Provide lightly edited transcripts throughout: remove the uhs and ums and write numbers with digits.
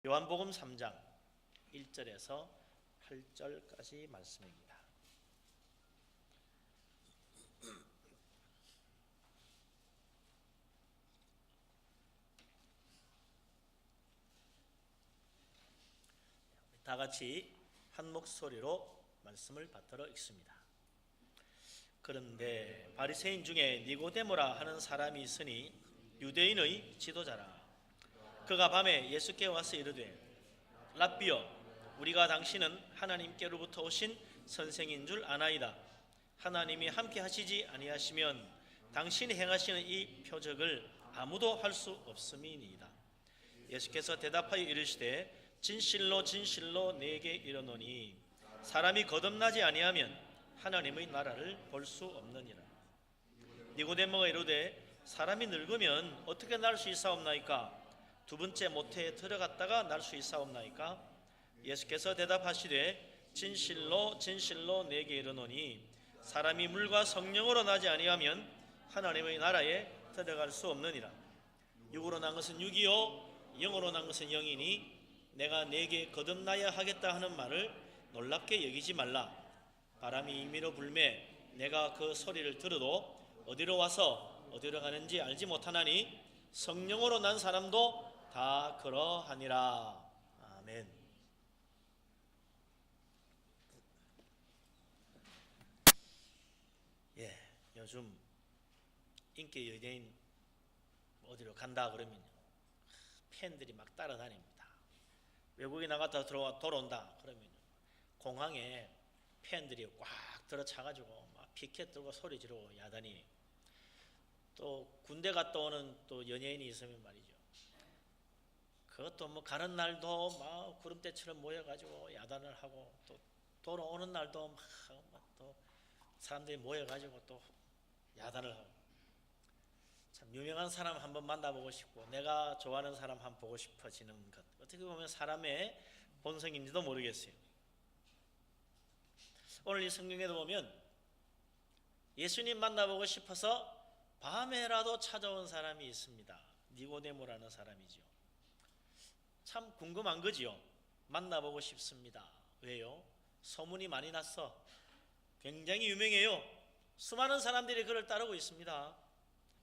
요한복음 3장 1절에서 8절까지 말씀입니다. 다 같이 한 목소리로 말씀을 받들어 읽습니다. 그런데 바리새인 중에 니고데모라 하는 사람이 있으니 유대인의 지도자라. 그가 밤에 예수께 와서 이르되 랍비여, 우리가 당신은 하나님께로부터 오신 선생인 줄 아나이다. 하나님이 함께 하시지 아니하시면 당신이 행하시는 이 표적을 아무도 할 수 없음이니이다. 예수께서 대답하여 이르시되 진실로 진실로 네게 이르노니 사람이 거듭나지 아니하면 하나님의 나라를 볼 수 없느니라. 니고데모가 이르되 사람이 늙으면 어떻게 날 수 있사옵나이까? 두 번째 모태에 들어갔다가 날 수 있사옵나이까? 예수께서 대답하시되 진실로 진실로 네게 이르노니 사람이 물과 성령으로 나지 아니하면 하나님의 나라에 들어갈 수 없느니라. 육으로 난 것은 육이요 영으로 난 것은 영이니 내가 네게 거듭나야 하겠다 하는 말을 놀랍게 여기지 말라. 바람이 임의로 불매 내가 그 소리를 들어도 어디로 와서 어디로 가는지 알지 못하나니 성령으로 난 사람도 다 그러하니라. 아멘. 요즘 인기 연예인 어디로 간다 그러면 팬들이 막 따라다닙니다. 외국에 나갔다 돌아온다 그러면 공항에 팬들이 꽉 들어차가지고 막 피켓 들고 소리 지르고 야단이. 또 군대 갔다 오는 또 연예인이 있으면 말이죠. 그것도 뭐 가는 날도 막 구름대처럼 모여가지고 야단을 하고 또 돌아오는 날도 막 또 사람들이 모여가지고 또 야단을 하고. 참 유명한 사람 한번 만나보고 싶고 내가 좋아하는 사람 한번 보고 싶어지는 것, 어떻게 보면 사람의 본성인지도 모르겠어요. 오늘 이 성경에도 보면 예수님 만나보고 싶어서 밤에라도 찾아온 사람이 있습니다. 니고데모라는 사람이죠. 참 궁금한 거지요. 만나보고 싶습니다. 왜요? 소문이 많이 났어. 굉장히 유명해요. 수많은 사람들이 그를 따르고 있습니다.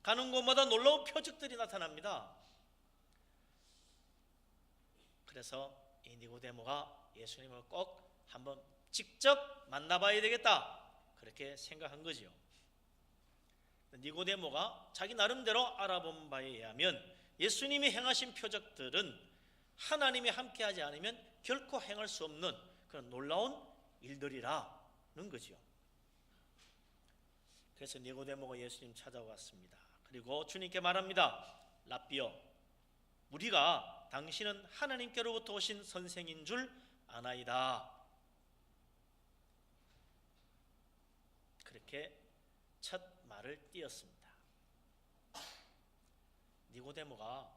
가는 곳마다 놀라운 표적들이 나타납니다. 그래서 이 니고데모가 예수님을 꼭 한번 직접 만나봐야 되겠다, 그렇게 생각한 거지요. 니고데모가 자기 나름대로 알아본 바에 의하면 예수님이 행하신 표적들은 하나님이 함께하지 않으면 결코 행할 수 없는 그런 놀라운 일들이라는 거지요. 그래서 니고데모가 예수님 찾아왔습니다. 그리고 주님께 말합니다. 랍비여, 우리가 당신은 하나님께로부터 오신 선생인 줄 아나이다. 그렇게 첫 말을 띄었습니다. 니고데모가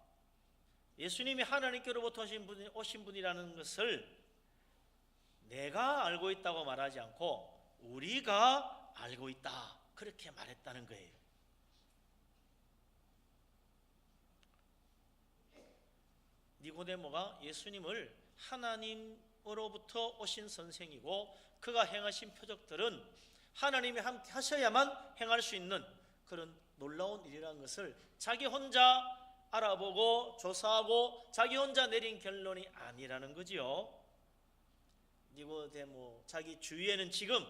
예수님이 하나님께로부터 오신 분이라는 것을 내가 알고 있다고 말하지 않고 우리가 알고 있다, 그렇게 말했다는 거예요. 니고데모가 예수님을 하나님으로부터 오신 선생이고 그가 행하신 표적들은 하나님이 함께 하셔야만 행할 수 있는 그런 놀라운 일이라는 것을 자기 혼자 알아보고 조사하고 자기 혼자 내린 결론이 아니라는 거지요. 니고데모 자기 주위에는 지금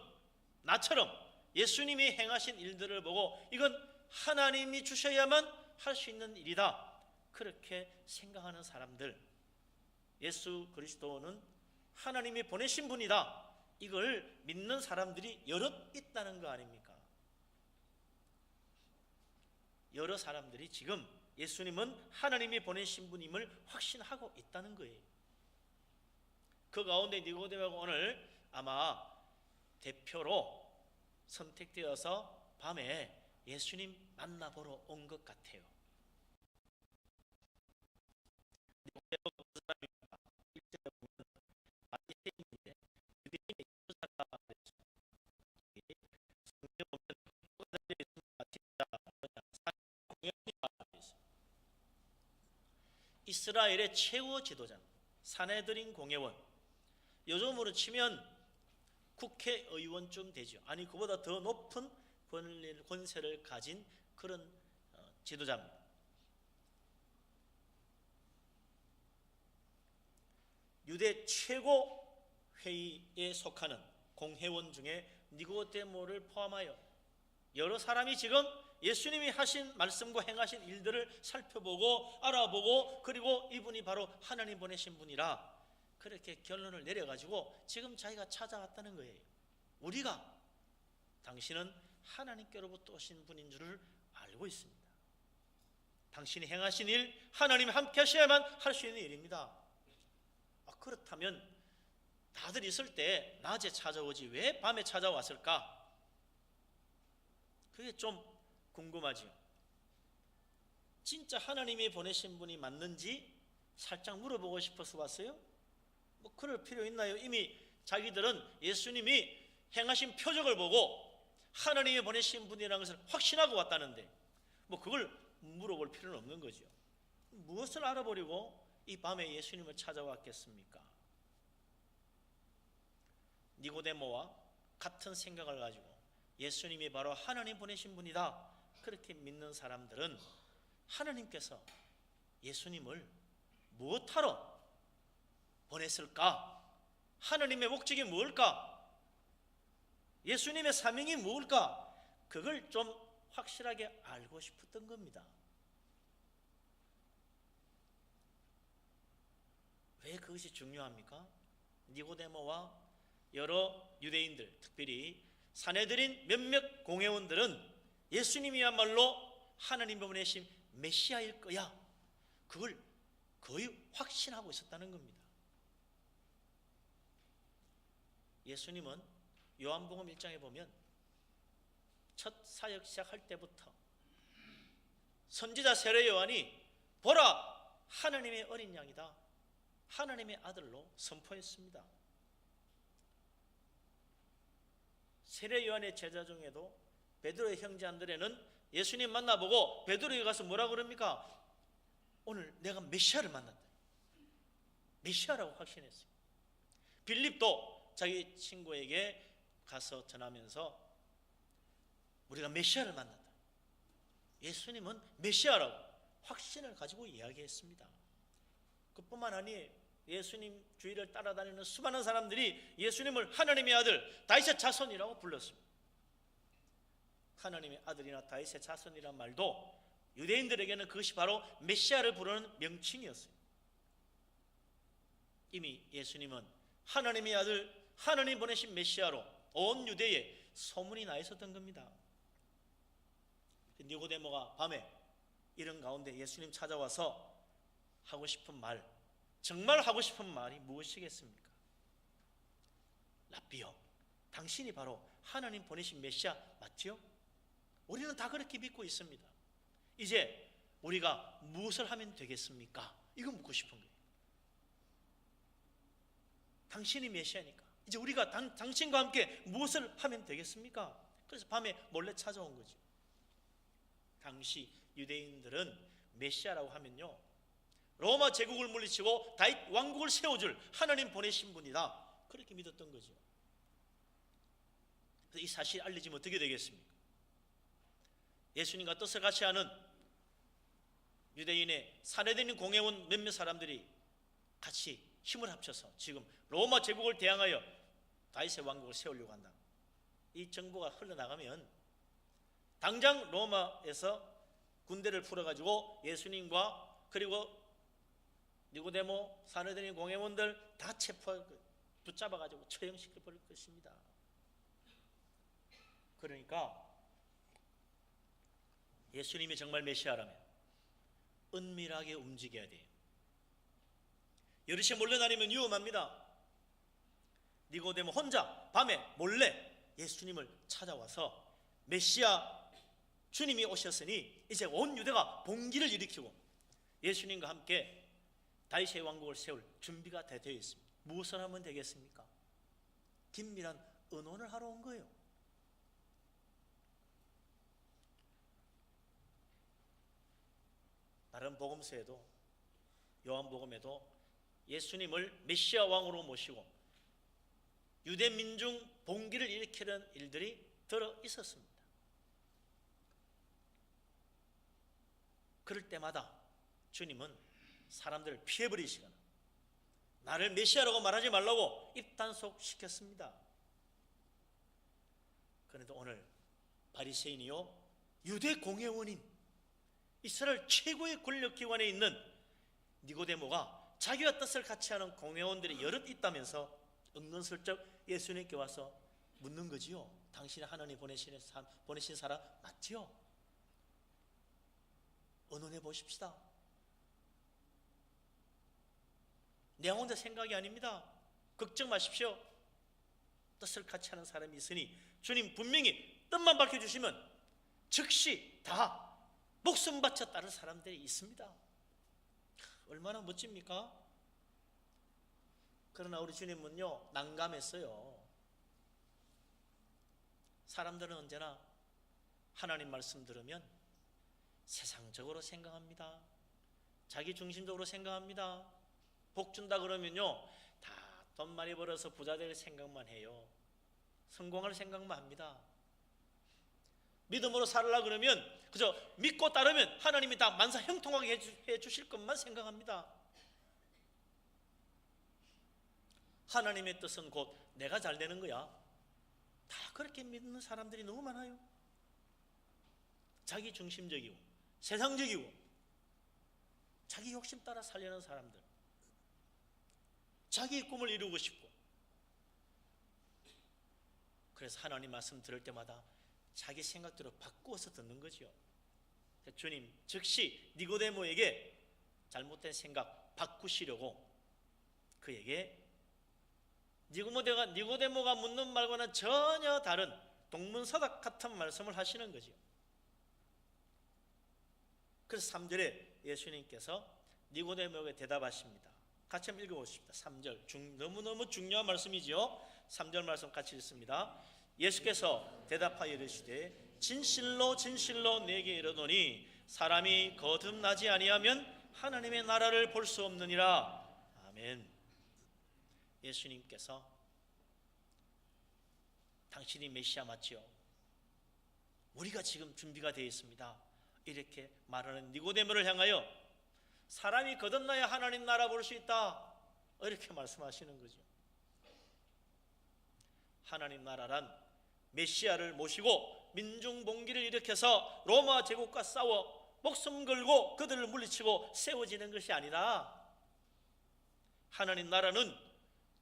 나처럼 예수님이 행하신 일들을 보고 이건 하나님이 주셔야만 할 수 있는 일이다, 그렇게 생각하는 사람들, 예수 그리스도는 하나님이 보내신 분이다, 이걸 믿는 사람들이 여럿 있다는 거 아닙니까? 여러 사람들이 지금 예수님은 하나님이 보내신 분임을 확신하고 있다는 거예요. 그 가운데 니고데모가 오늘 아마 대표로 선택되어서 밤에 예수님 만나보러 온 것 같아요. 니고데모가 무슨 사람입니까? 일절에 보면 바리새인인데 유대인의 지도자가 성경에 보면 이스라엘의 최고 지도자, 사내들인 공회원, 요즘으로 치면 국회의원쯤 되죠. 아니 그보다 더 높은 권세를 가진 그런 지도자입니다. 유대 최고 회의에 속하는 공회원 중에 니고데모를 포함하여 여러 사람이 지금 예수님이 하신 말씀과 행하신 일들을 살펴보고 알아보고, 그리고 이분이 바로 하나님 보내신 분이라 그렇게 결론을 내려가지고 지금 자기가 찾아왔다는 거예요. 우리가 당신은 하나님께로부터 오신 분인 줄을 알고 있습니다. 당신이 행하신 일 하나님이 함께 하셔야만 할 수 있는 일입니다. 그렇다면 다들 있을 때 낮에 찾아오지 왜 밤에 찾아왔을까? 그게 좀 궁금하죠. 진짜 하나님이 보내신 분이 맞는지 살짝 물어보고 싶어서 왔어요? 뭐 그럴 필요 있나요? 이미 자기들은 예수님이 행하신 표적을 보고 하나님이 보내신 분이라는 것을 확신하고 왔다는데 뭐 그걸 물어볼 필요는 없는 거죠. 무엇을 알아보려고 이 밤에 예수님을 찾아왔겠습니까? 니고데모와 같은 생각을 가지고 예수님이 바로 하나님 보내신 분이다 그렇게 믿는 사람들은 하나님께서 예수님을 무엇하러 보냈을까? 하나님의 목적이 무엇일까? 예수님의 사명이 무엇일까? 그걸 좀 확실하게 알고 싶었던 겁니다. 왜 그것이 중요합니까? 니고데모와 여러 유대인들, 특별히 사내들인 몇몇 공회원들은 예수님이야말로 하나님 보내신 메시아일 거야, 그걸 거의 확신하고 있었다는 겁니다. 예수님은 요한복음 1장에 보면 첫 사역 시작할 때부터 선지자 세례 요한이 보라 하나님의 어린 양이다, 하나님의 아들로 선포했습니다. 세례 요한의 제자 중에도 베드로의 형제 안드레는 예수님 만나보고 베드로에게 가서 뭐라 그럽니까? 오늘 내가 메시아를 만났다, 메시아라고 확신했어요. 빌립도 자기 친구에게 가서 전하면서 우리가 메시아를 만났다, 예수님은 메시아라고 확신을 가지고 이야기했습니다. 그뿐만 아니에요. 예수님 주위를 따라다니는 수많은 사람들이 예수님을 하나님의 아들 다윗의 자손이라고 불렀습니다. 하나님의 아들이나 다윗의 자손이란 말도 유대인들에게는 그것이 바로 메시아를 부르는 명칭이었어요. 이미 예수님은 하나님의 아들, 하나님 보내신 메시아로 온 유대에 소문이 나 있었던 겁니다. 니고데모가 밤에 이런 가운데 예수님 찾아와서 하고 싶은 말, 정말 하고 싶은 말이 무엇이겠습니까? 랍비요, 당신이 바로 하나님 보내신 메시아 맞죠? 우리는 다 그렇게 믿고 있습니다. 이제 우리가 무엇을 하면 되겠습니까? 이거 묻고 싶은 거예요. 당신이 메시아니까 이제 우리가 당신과 함께 무엇을 하면 되겠습니까? 그래서 밤에 몰래 찾아온 거죠. 당시 유대인들은 메시아라고 하면요, 로마 제국을 물리치고 다윗 왕국을 세워줄 하나님 보내신 분이다 그렇게 믿었던 거죠. 그래서 이 사실 알려지면 어떻게 되겠습니까? 예수님과 뜻을 같이 하는 유대인의 사내되는 공회원 몇몇 사람들이 같이 힘을 합쳐서 지금 로마 제국을 대항하여 다윗의 왕국을 세우려고 한다. 이 정보가 흘러나가면 당장 로마에서 군대를 풀어가지고 예수님과 그리고 니고데모, 사내들인 공회원들 다 붙잡아가지고 처형시켜 버릴 것입니다. 그러니까 예수님이 정말 메시아라면 은밀하게 움직여야 돼요. 여럿이 몰려다니면 위험합니다. 니고데모 혼자 밤에 몰래 예수님을 찾아와서 메시아 주님이 오셨으니 이제 온 유대가 봉기를 일으키고 예수님과 함께 다윗의 왕국을 세울 준비가 다 되어 있습니다. 무엇을 하면 되겠습니까? 긴밀한 의논을 하러 온 거예요. 다른 복음서에도 요한복음에도 예수님을 메시아 왕으로 모시고 유대 민중 봉기를 일으키는 일들이 들어 있었습니다. 그럴 때마다 주님은 사람들을 피해버리시거나 나를 메시아라고 말하지 말라고 입단속시켰습니다. 그런데 오늘 바리새인이요 유대 공회원인 이스라엘 최고의 권력기관에 있는 니고데모가 자기와 뜻을 같이 하는 공회원들이 여럿 있다면서 은근슬쩍 예수님께 와서 묻는 거지요. 당신이 하나님 보내신 사람 맞지요? 의논해 보십시다. 내 혼자 생각이 아닙니다. 걱정 마십시오. 뜻을 같이 하는 사람이 있으니 주님 분명히 뜻만 밝혀주시면 즉시 다 목숨 바쳐 따를 사람들이 있습니다. 얼마나 멋집니까? 그러나 우리 주님은요 난감했어요. 사람들은 언제나 하나님 말씀 들으면 세상적으로 생각합니다. 자기 중심적으로 생각합니다. 복 준다 그러면요 다 돈 많이 벌어서 부자 될 생각만 해요. 성공할 생각만 합니다. 믿음으로 살으려 그러면 그저 믿고 따르면 하나님이 다 만사 형통하게 해주실 것만 생각합니다. 하나님의 뜻은 곧 내가 잘 되는 거야. 다 그렇게 믿는 사람들이 너무 많아요. 자기 중심적이고 세상적이고 자기 욕심 따라 살려는 사람들, 자기의 꿈을 이루고 싶고, 그래서 하나님 말씀 들을 때마다 자기 생각대로 바꾸어서 듣는 거죠. 주님 즉시 니고데모에게 잘못된 생각 바꾸시려고 그에게 니고데모가 묻는 말과는 전혀 다른 동문서답 같은 말씀을 하시는 거죠. 그래서 3절에 예수님께서 니고데모에게 대답하십니다. 같이 한번 읽어보십시다. 3절 너무너무 중요한 말씀이지요. 3절 말씀 같이 읽습니다. 예수께서 대답하여 이르시되 진실로 진실로 내게 이르노니 사람이 거듭나지 아니하면 하나님의 나라를 볼 수 없느니라. 아멘. 예수님께서 당신이 메시아 맞지요? 우리가 지금 준비가 되어 있습니다. 이렇게 말하는 니고데모를 향하여 사람이 거듭나야 하나님 나라 볼 수 있다 이렇게 말씀하시는 거죠. 하나님 나라란 메시아를 모시고 민중 봉기를 일으켜서 로마 제국과 싸워 목숨 걸고 그들을 물리치고 세워지는 것이 아니다. 하나님 나라는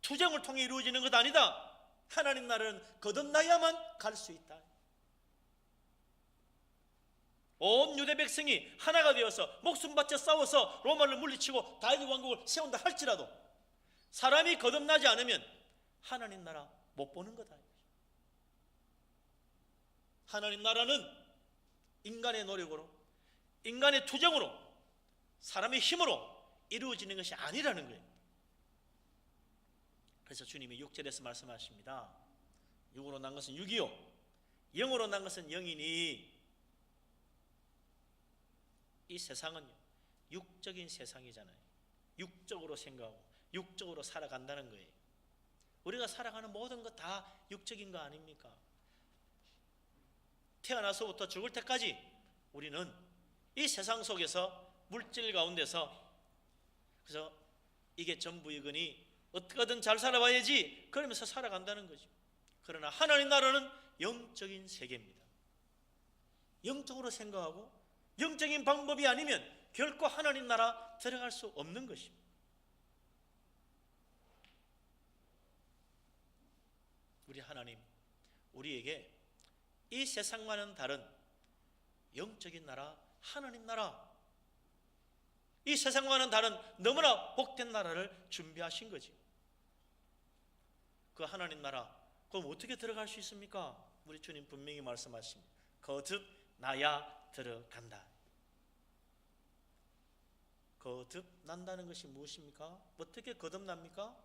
투쟁을 통해 이루어지는 것 아니다. 하나님 나라는 거듭나야만 갈 수 있다. 온 유대 백성이 하나가 되어서 목숨 바쳐 싸워서 로마를 물리치고 다윗 왕국을 세운다 할지라도 사람이 거듭나지 않으면 하나님 나라 못 보는 거다. 하나님 나라는 인간의 노력으로, 인간의 투쟁으로, 사람의 힘으로 이루어지는 것이 아니라는 거예요. 그래서 주님이 6절에서 말씀하십니다. 육으로 난 것은 육이요 영으로 난 것은 영이니. 이 세상은 육적인 세상이잖아요. 육적으로 생각하고 육적으로 살아간다는 거예요. 우리가 살아가는 모든 것 다 육적인 거 아닙니까? 태어나서부터 죽을 때까지 우리는 이 세상 속에서 물질 가운데서 그래서 이게 전부 이거니 어떻게든 잘 살아봐야지 그러면서 살아간다는 거죠. 그러나 하나님 나라는 영적인 세계입니다. 영적으로 생각하고 영적인 방법이 아니면 결코 하나님 나라 들어갈 수 없는 것입니다. 우리 하나님 우리에게 이 세상과는 다른 영적인 나라 하나님 나라, 이 세상과는 다른 너무나 복된 나라를 준비하신 거지. 그 하나님 나라 그럼 어떻게 들어갈 수 있습니까? 우리 주님 분명히 말씀하십니다. 거듭나야 들어간다. 거듭난다는 것이 무엇입니까? 어떻게 거듭납니까?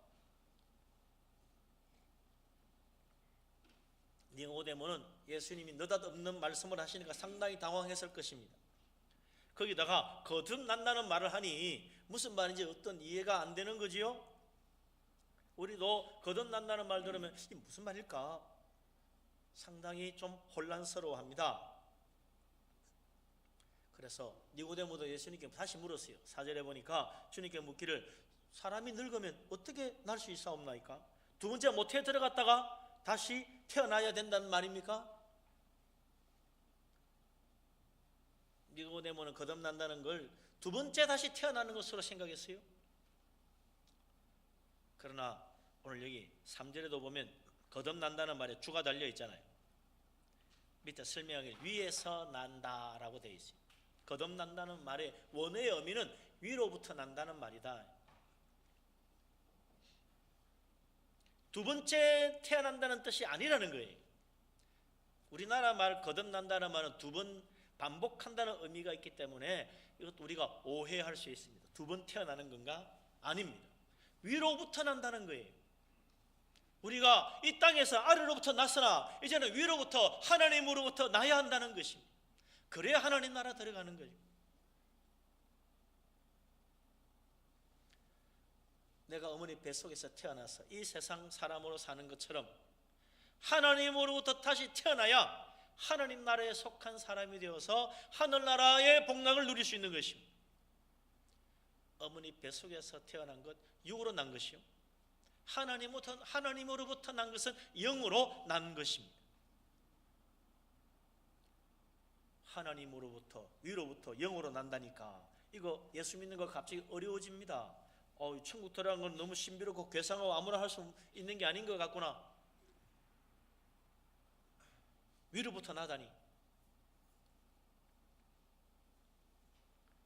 니고데모는 예수님이 느닷없는 말씀을 하시니까 상당히 당황했을 것입니다. 거기다가 거듭난다는 말을 하니 무슨 말인지 어떤 이해가 안 되는 거지요? 우리도 거듭난다는 말 들으면 이게 무슨 말일까? 상당히 좀 혼란스러워합니다. 그래서 니고데모도 예수님께 다시 물었어요. 4절에 보니까 주님께 묻기를 사람이 늙으면 어떻게 날 수 있사옵나이까? 두 번째 모태에 들어갔다가 다시 태어나야 된다는 말입니까? 니고데모는 거듭난다는 걸 두 번째 다시 태어나는 것으로 생각했어요. 그러나 오늘 여기 3절에도 보면 거듭난다는 말에 주가 달려 있잖아요. 밑에 설명하기를 위에서 난다라고 되어 있어요. 거듭난다는 말의 원어의 의미는 위로부터 난다는 말이다. 두 번째 태어난다는 뜻이 아니라는 거예요. 우리나라 말 거듭난다는 말은 두 번 반복한다는 의미가 있기 때문에 이것도 우리가 오해할 수 있습니다. 두 번 태어나는 건가? 아닙니다. 위로부터 난다는 거예요. 우리가 이 땅에서 아래로부터 났으나 이제는 위로부터 하나님으로부터 나야 한다는 것입니다. 그래야 하나님 나라 들어가는 거죠. 내가 어머니 뱃속에서 태어나서 이 세상 사람으로 사는 것처럼 하나님으로부터 다시 태어나야 하나님 나라에 속한 사람이 되어서 하늘나라의 복락을 누릴 수 있는 것입니다. 어머니 뱃속에서 태어난 것 육으로 난 것이요, 하나님으로부터 난 것은 영으로 난 것입니다. 하나님으로부터 위로부터 영으로 난다니까 이거 예수 믿는 거 갑자기 어려워집니다. 천국 들어간 건 너무 신비롭고 괴상하고 아무나 할 수 있는 게 아닌 것 같구나. 위로부터 나다니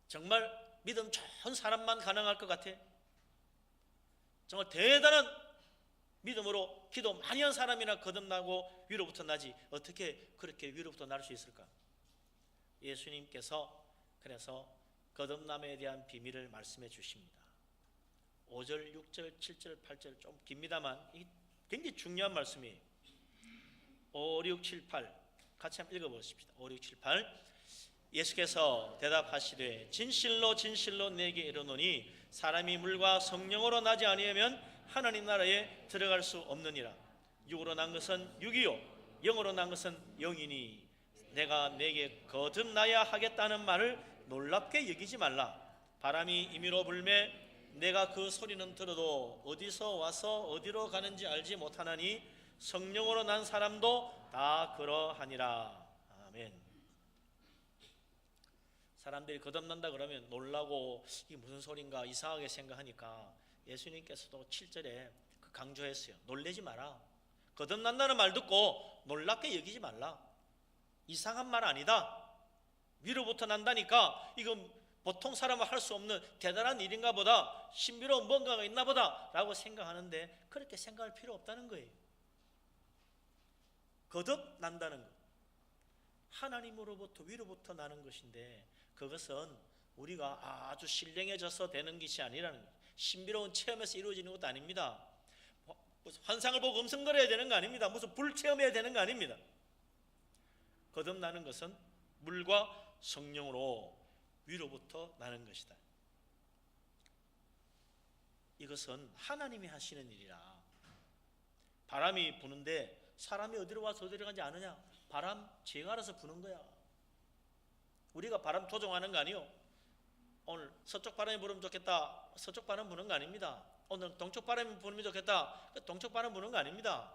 정말 믿음 좋은 사람만 가능할 것 같아. 정말 대단한 믿음으로 기도 많이 한 사람이나 거듭나고 위로부터 나지 어떻게 그렇게 위로부터 날 수 있을까? 예수님께서 그래서 거듭남에 대한 비밀을 말씀해 주십니다. 5절, 6절, 7절, 8절 좀 깁니다만 굉장히 중요한 말씀이에요. 5, 6, 7, 8 같이 한번 읽어보십시다. 5, 6, 7, 8 예수께서 대답하시되 진실로 진실로 내게 이르노니 사람이 물과 성령으로 나지 아니하면 하나님 나라에 들어갈 수 없느니라. 육으로 난 것은 육이요 영으로 난 것은 영이니 내가 내게 거듭나야 하겠다는 말을 놀랍게 여기지 말라. 바람이 임의로 불매 내가 그 소리는 들어도 어디서 와서 어디로 가는지 알지 못하나니 성령으로 난 사람도 다 그러하니라. 아멘. 사람들이 거듭난다 그러면 놀라고 이게 무슨 소린가 이상하게 생각하니까 예수님께서도 7절에 강조했어요. 놀라지 마라. 거듭난다는 말 듣고 놀랍게 여기지 말라. 이상한 말 아니다. 위로부터 난다니까 이건 보통 사람은 할 수 없는 대단한 일인가 보다, 신비로운 뭔가가 있나 보다 라고 생각하는데 그렇게 생각할 필요 없다는 거예요. 거듭난다는 것, 하나님으로부터 위로부터 나는 것인데 그것은 우리가 아주 신령해져서 되는 것이 아니라는 거예요. 신비로운 체험에서 이루어지는 것도 아닙니다. 환상을 보고 음성거려야 되는 거 아닙니다. 무슨 불 체험해야 되는 거 아닙니다. 거듭나는 것은 물과 성령으로 위로부터 나는 것이다. 이것은 하나님이 하시는 일이라. 바람이 부는데 사람이 어디로 와서 어디로 가는지 아느냐? 바람 지가 알아서 부는 거야. 우리가 바람 조종하는 거 아니요. 오늘 서쪽 바람이 불으면 좋겠다, 서쪽 바람 부는 거 아닙니다. 오늘 동쪽 바람이 불면 좋겠다, 동쪽 바람 부는 거 아닙니다.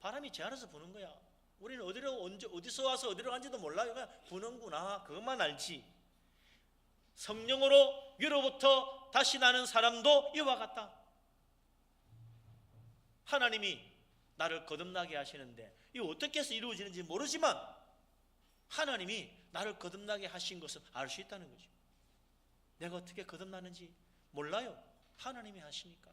바람이 지 알아서 부는 거야. 우리는 어디로 언제 어디서 와서 어디로 간지도 몰라요. 그냥 부는구나 그것만 알지. 성령으로 위로부터 다시 나는 사람도 이와 같다. 하나님이 나를 거듭나게 하시는데 이거 어떻게 해서 이루어지는지 모르지만 하나님이 나를 거듭나게 하신 것을 알 수 있다는 거죠. 내가 어떻게 거듭나는지 몰라요. 하나님이 하시니까.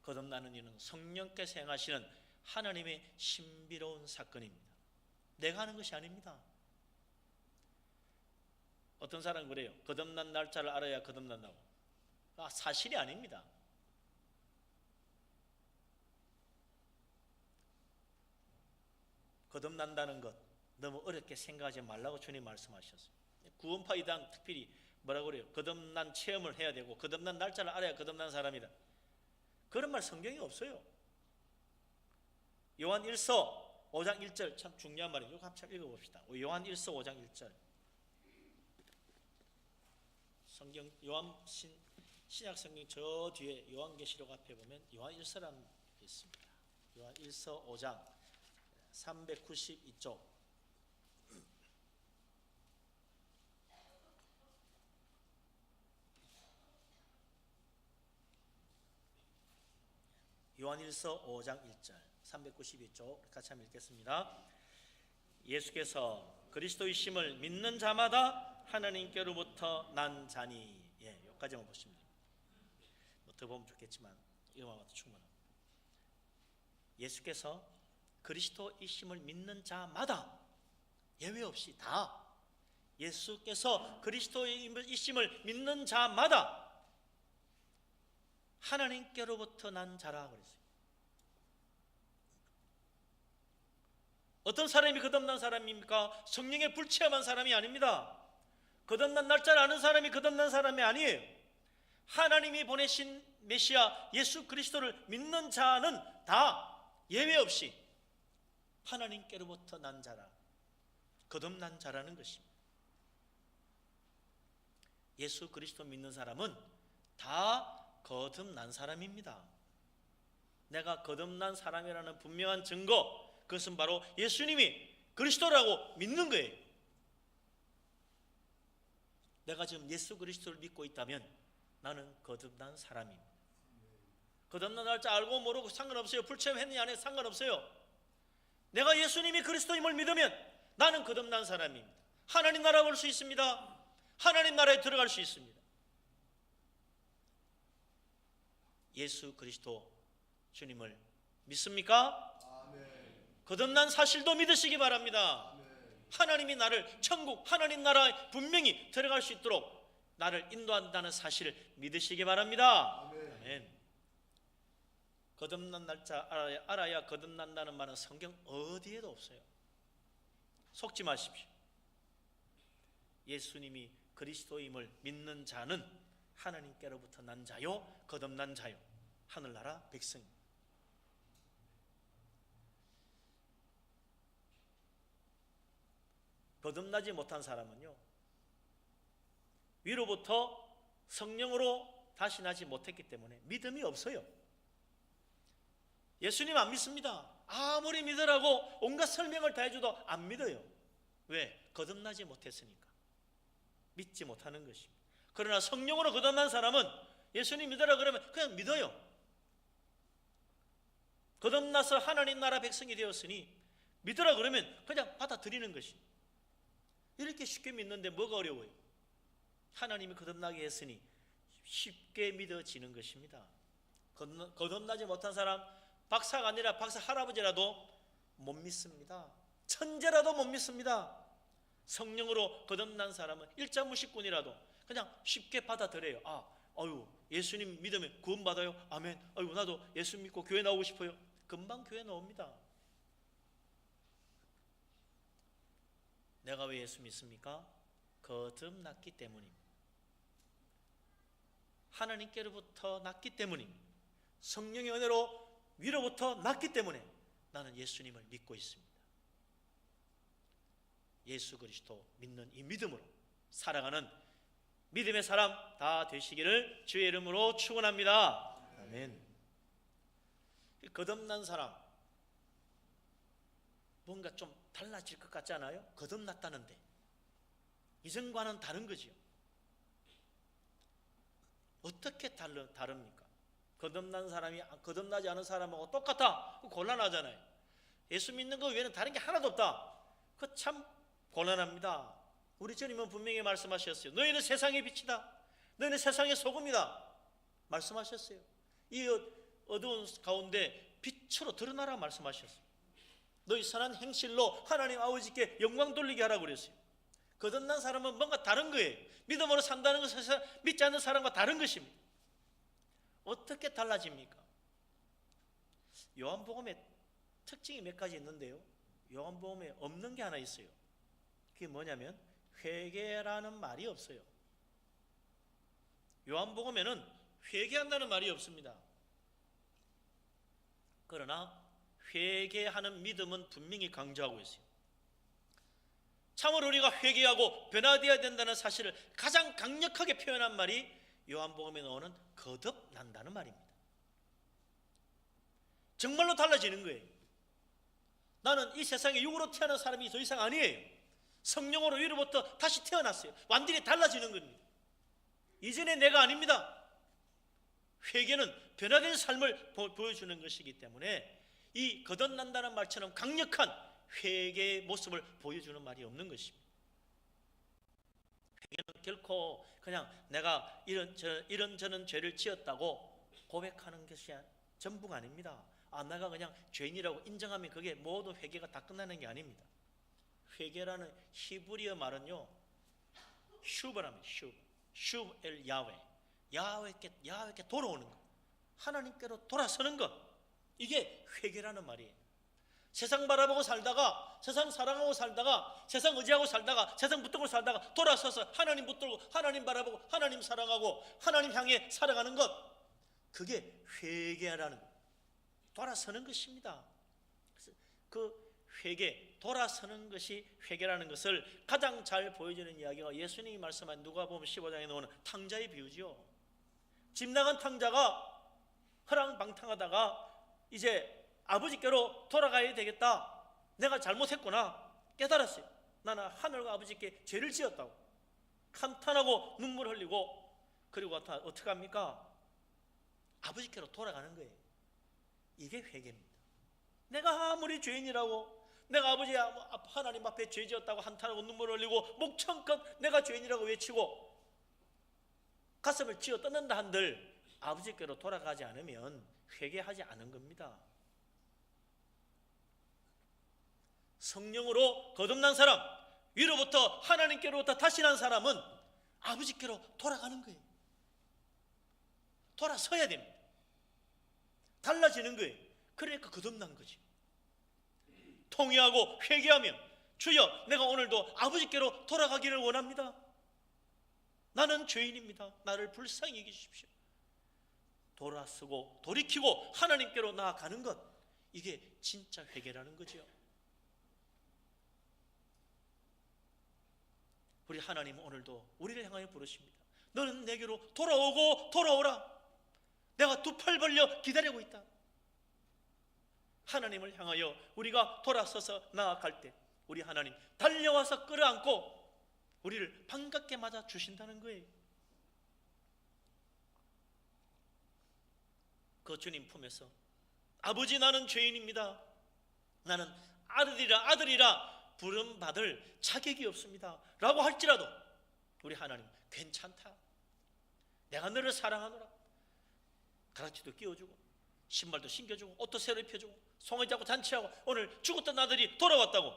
거듭나는 이는 성령께서 행하시는 하나님의 신비로운 사건입니다. 내가 하는 것이 아닙니다. 어떤 사람은 그래요. 거듭난 날짜를 알아야 거듭난다고. 사실이 아닙니다. 거듭난다는 것, 너무 어렵게 생각하지 말라고 주님 말씀하셨어요. 구원파 이단 특별히 뭐라고 그래요? 거듭난 체험을 해야 되고 거듭난 날짜를 알아야 거듭난 사람이다. 그런 말 성경에 없어요. 요한 1서 5장 1절 참 중요한 말이에요. 이거 한번 읽어봅시다. 요한 1서 5장 1절. 성경 요한 신약 성경 저 뒤에 요한계시록 앞에 보면 요한 1서라는 게 있습니다. 요한 1서 5장 392쪽. 요한 1서 5장 1절 392쪽 같이 한번 읽겠습니다. 예수께서 그리스도이심을 믿는 자마다 하나님께로부터 난 자니. 여기까지만 보시면 됩니다. 더 보면 좋겠지만 이거만 봐도 충분합니다. 예수께서 그리스도이심을 믿는 자마다 예외 없이 다 예수께서 그리스도이심을 믿는 자마다 하나님께로부터 난 자라 그랬어요. 어떤 사람이 거듭난 사람입니까? 성령에 불체험한 사람이 아닙니다. 거듭난 날짜를 아는 사람이 거듭난 사람이 아니에요. 하나님이 보내신 메시아 예수 그리스도를 믿는 자는 다 예외 없이 하나님께로부터 난 자라, 거듭난 자라는 것입니다. 예수 그리스도 믿는 사람은 다 거듭난 사람입니다. 내가 거듭난 사람이라는 분명한 증거, 그것은 바로 예수님이 그리스도라고 믿는 거예요. 내가 지금 예수 그리스도를 믿고 있다면 나는 거듭난 사람입니다. 거듭난 날짜 알고 모르고 상관없어요. 불체험했느냐 안 해도 상관없어요. 내가 예수님이 그리스도임을 믿으면 나는 거듭난 사람입니다. 하나님 나라 볼 수 있습니다. 하나님 나라에 들어갈 수 있습니다. 예수 그리스도 주님을 믿습니까? 아멘. 거듭난 사실도 믿으시기 바랍니다. 아멘. 하나님이 나를 천국 하나님 나라에 분명히 들어갈 수 있도록 나를 인도한다는 사실을 믿으시기 바랍니다. 아멘. 아멘. 거듭난 날짜 알아야 거듭난다는 말은 성경 어디에도 없어요. 속지 마십시오. 예수님이 그리스도임을 믿는 자는 하나님께로부터 난 자요, 거듭난 자요, 하늘나라 백성. 거듭나지 못한 사람은요, 위로부터 성령으로 다시 나지 못했기 때문에 믿음이 없어요. 예수님 안 믿습니다. 아무리 믿으라고 온갖 설명을 다 해줘도 안 믿어요. 왜? 거듭나지 못했으니까. 믿지 못하는 것입니다. 그러나 성령으로 거듭난 사람은 예수님 믿으라 그러면 그냥 믿어요. 거듭나서 하나님 나라 백성이 되었으니 믿으라 그러면 그냥 받아들이는 것입니다. 이렇게 쉽게 믿는데 뭐가 어려워요? 하나님이 거듭나게 했으니 쉽게 믿어지는 것입니다. 거듭나지 못한 사람, 박사가 아니라 박사 할아버지라도 못 믿습니다. 천재라도 못 믿습니다. 성령으로 거듭난 사람은 일자무식꾼이라도 그냥 쉽게 받아들여요. 예수님 믿으면 구원받아요. 아멘. 나도 예수 믿고 교회 나오고 싶어요. 금방 교회 나옵니다. 내가 왜 예수 믿습니까? 거듭났기 때문입니다. 하나님께로부터 났기 때문입니다. 성령의 은혜로 위로부터 났기 때문에 나는 예수님을 믿고 있습니다. 예수 그리스도 믿는 이 믿음으로 살아가는 믿음의 사람 다 되시기를 주의 이름으로 축원합니다. 아멘. 거듭난 사람 뭔가 좀 달라질 것 같지 않아요? 거듭났다는데 이전과는 다른 거지요. 어떻게 다릅니까? 거듭난 사람이 거듭나지 않은 사람하고 똑같아. 곤란하잖아요. 예수 믿는 거 외에는 다른 게 하나도 없다. 그거 참 곤란합니다. 우리 주님은 분명히 말씀하셨어요. 너희는 세상의 빛이다. 너희는 세상의 소금이다. 말씀하셨어요. 이 어두운 가운데 빛으로 드러나라 말씀하셨어요. 너희 선한 행실로 하나님 아버지께 영광 돌리게 하라고 그랬어요. 거듭난 사람은 뭔가 다른 거예요. 믿음으로 산다는 것은 믿지 않는 사람과 다른 것입니다. 어떻게 달라집니까? 요한복음의 특징이 몇 가지 있는데요. 요한복음에 없는 게 하나 있어요. 그게 뭐냐면 회개라는 말이 없어요. 요한복음에는 회개한다는 말이 없습니다. 그러나 회개하는 믿음은 분명히 강조하고 있어요. 참으로 우리가 회개하고 변화되어야 된다는 사실을 가장 강력하게 표현한 말이 요한복음에 나오는 거듭난다는 말입니다. 정말로 달라지는 거예요. 나는 이 세상에 육으로 태어난 사람이 더 이상 아니에요. 성령으로 위로부터 다시 태어났어요. 완전히 달라지는 겁니다. 이전에 내가 아닙니다. 회개는 변화된 삶을 보여주는 것이기 때문에 이 거듭난다는 말처럼 강력한 회개의 모습을 보여주는 말이 없는 것입니다. 회개는 결코 그냥 내가 이런저런 죄를 지었다고 고백하는 것이 전부가 아닙니다. 내가 그냥 죄인이라고 인정하면 그게 모든 회개가 다 끝나는 게 아닙니다. 회개라는 히브리어 말은요, 슈브랍니다. 슈브 엘 야훼, 야훼께 돌아오는 것, 하나님께로 돌아서는 것, 이게 회개라는 말이에요. 세상 바라보고 살다가, 세상 사랑하고 살다가, 세상 의지하고 살다가, 세상 붙들고 살다가 돌아서서 하나님 붙들고 하나님 바라보고 하나님 사랑하고 하나님 향해 살아가는 것, 그게 회개라는 것, 돌아서는 것입니다. 그래서 그 회개, 돌아서는 것이 회개라는 것을 가장 잘 보여주는 이야기가 예수님이 말씀한 누가복음 15장에 나오는 탕자의 비유죠. 집 나간 탕자가 허랑방탕하다가 이제 아버지께로 돌아가야 되겠다, 내가 잘못했구나 깨달았어요. 나는 하늘과 아버지께 죄를 지었다고 감탄하고 눈물 흘리고, 그리고 어떻게 합니까? 아버지께로 돌아가는 거예요. 이게 회개입니다. 내가 아무리 죄인이라고, 내가 아버지 하나님 앞에 죄 지었다고 한탄하고 눈물 흘리고 목청껏 내가 죄인이라고 외치고 가슴을 쥐어 뜯는다 한들 아버지께로 돌아가지 않으면 회개하지 않은 겁니다. 성령으로 거듭난 사람, 위로부터 하나님께로부터 다시 난 사람은 아버지께로 돌아가는 거예요. 돌아서야 됩니다. 달라지는 거예요. 그러니까 거듭난 거지. 통회하고 회개하며, 주여 내가 오늘도 아버지께로 돌아가기를 원합니다. 나는 죄인입니다. 나를 불쌍히 여기십시오. 돌아서고 돌이키고 하나님께로 나아가는 것, 이게 진짜 회개라는 거죠. 우리 하나님은 오늘도 우리를 향하여 부르십니다. 너는 내게로 돌아오고 돌아오라. 내가 두 팔 벌려 기다리고 있다. 하나님을 향하여 우리가 돌아서서 나아갈 때 우리 하나님 달려와서 끌어안고 우리를 반갑게 맞아 주신다는 거예요. 그 주님 품에서 아버지 나는 죄인입니다, 나는 아들이라 부름받을 자격이 없습니다 라고 할지라도 우리 하나님 괜찮다, 내가 너를 사랑하노라, 가라치도 끼워주고 신발도 신겨주고 옷도 새로 입혀주고 송아지 잡고 잔치하고 오늘 죽었던 아들이 돌아왔다고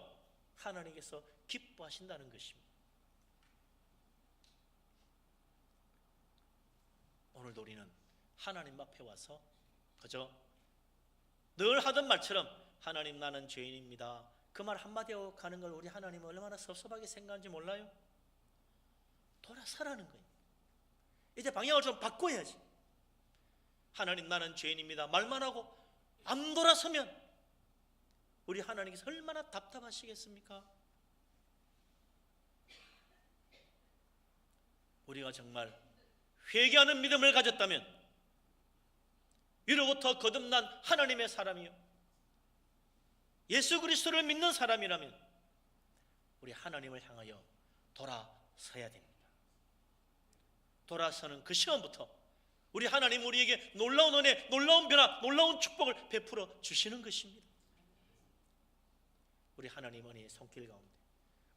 하나님께서 기뻐하신다는 것입니다. 오늘도 우리는 하나님 앞에 와서 그저 늘 하던 말처럼 하나님 나는 죄인입니다, 그 말 한마디 하고 가는 걸 우리 하나님은 얼마나 섭섭하게 생각하는지 몰라요? 돌아서라는 거예요. 이제 방향을 좀 바꿔야지. 하나님 나는 죄인입니다 말만 하고 안 돌아서면 우리 하나님께서 얼마나 답답하시겠습니까? 우리가 정말 회개하는 믿음을 가졌다면, 위로부터 거듭난 하나님의 사람이요 예수 그리스도를 믿는 사람이라면 우리 하나님을 향하여 돌아서야 됩니다. 돌아서는 그 시간부터 우리 하나님 우리에게 놀라운 은혜, 놀라운 변화, 놀라운 축복을 베풀어 주시는 것입니다. 우리 하나님 은혜의 손길 가운데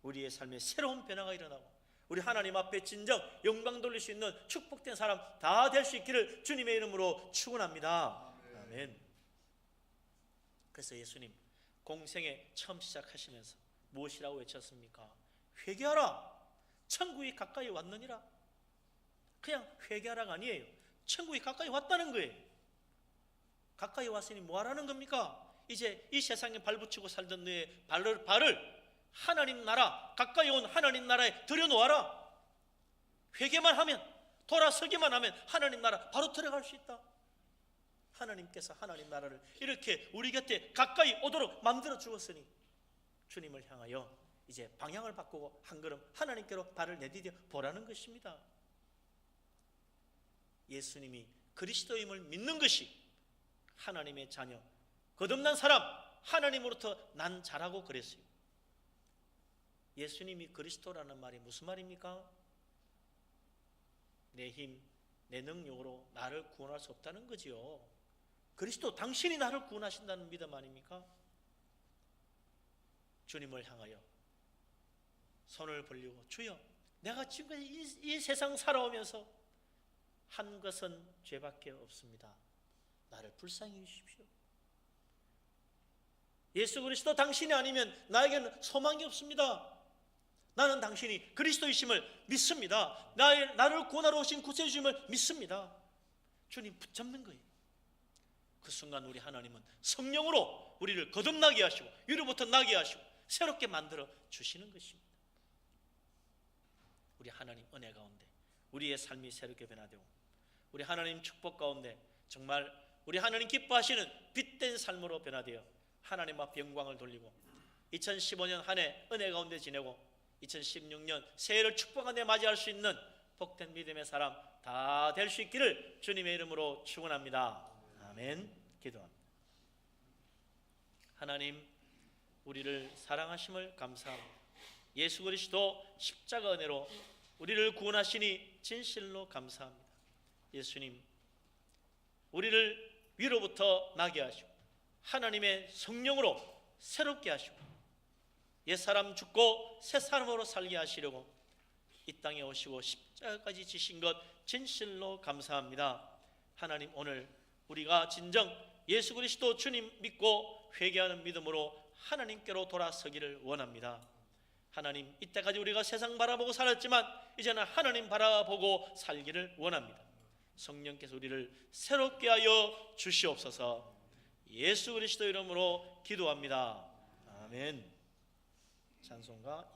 우리의 삶에 새로운 변화가 일어나고 우리 하나님 앞에 진정 영광 돌릴 수 있는 축복된 사람 다 될 수 있기를 주님의 이름으로 축원합니다. 아멘. 그래서 예수님 공생에 처음 시작하시면서 무엇이라고 외쳤습니까? 회개하라, 천국이 가까이 왔느니라. 그냥 회개하라가 아니에요. 천국이 가까이 왔다는 거예요. 가까이 왔으니 뭐 하라는 겁니까? 이제 이 세상에 발붙이고 살던 너의 발을 하나님 나라, 가까이 온 하나님 나라에 들여놓아라. 회개만 하면, 돌아서기만 하면 하나님 나라 바로 들어갈 수 있다. 하나님께서 하나님 나라를 이렇게 우리 곁에 가까이 오도록 만들어 주었으니 주님을 향하여 이제 방향을 바꾸고 한 걸음 하나님께로 발을 내디뎌 보라는 것입니다. 예수님이 그리스도임을 믿는 것이 하나님의 자녀, 거듭난 사람, 하나님으로부터 난 자라고 그랬어요. 예수님이 그리스도라는 말이 무슨 말입니까? 내 힘, 내 능력으로 나를 구원할 수 없다는 거지요. 그리스도 당신이 나를 구원하신다는 믿음 아닙니까? 주님을 향하여 손을 벌리고 주여, 내가 지금까지 이 세상 살아오면서 한 것은 죄밖에 없습니다. 나를 불쌍히 여주십시오. 예수 그리스도 당신이 아니면 나에게는 소망이 없습니다. 나는 당신이 그리스도이심을 믿습니다. 나를 구원하러 오신 구세주님을 믿습니다. 주님 붙잡는 거예요. 그 순간 우리 하나님은 성령으로 우리를 거듭나게 하시고 위로부터 나게 하시고 새롭게 만들어 주시는 것입니다. 우리 하나님 은혜 가운데 우리의 삶이 새롭게 변화되고 우리 하나님 축복 가운데 정말 우리 하나님 기뻐하시는 빛된 삶으로 변화되어 하나님 앞 영광을 돌리고 2015년 한 해 은혜 가운데 지내고 2016년 새해를 축복하며 맞이할 수 있는 복된 믿음의 사람 다 될 수 있기를 주님의 이름으로 축원합니다. 아멘. 기도합니다. 하나님, 우리를 사랑하심을 감사합니다. 예수 그리스도 십자가 은혜로 우리를 구원하시니 진실로 감사합니다. 예수님, 우리를 위로부터 나게 하시고 하나님의 성령으로 새롭게 하시고 옛사람 죽고 새사람으로 살게 하시려고 이 땅에 오시고 십자가까지 지신 것 진실로 감사합니다. 하나님, 오늘 우리가 진정 예수 그리스도 주님 믿고 회개하는 믿음으로 하나님께로 돌아서기를 원합니다. 하나님, 이때까지 우리가 세상 바라보고 살았지만 이제는 하나님 바라보고 살기를 원합니다. 성령께서 우리를 새롭게 하여 주시옵소서. 예수 그리스도 이름으로 기도합니다. 아멘. 찬송가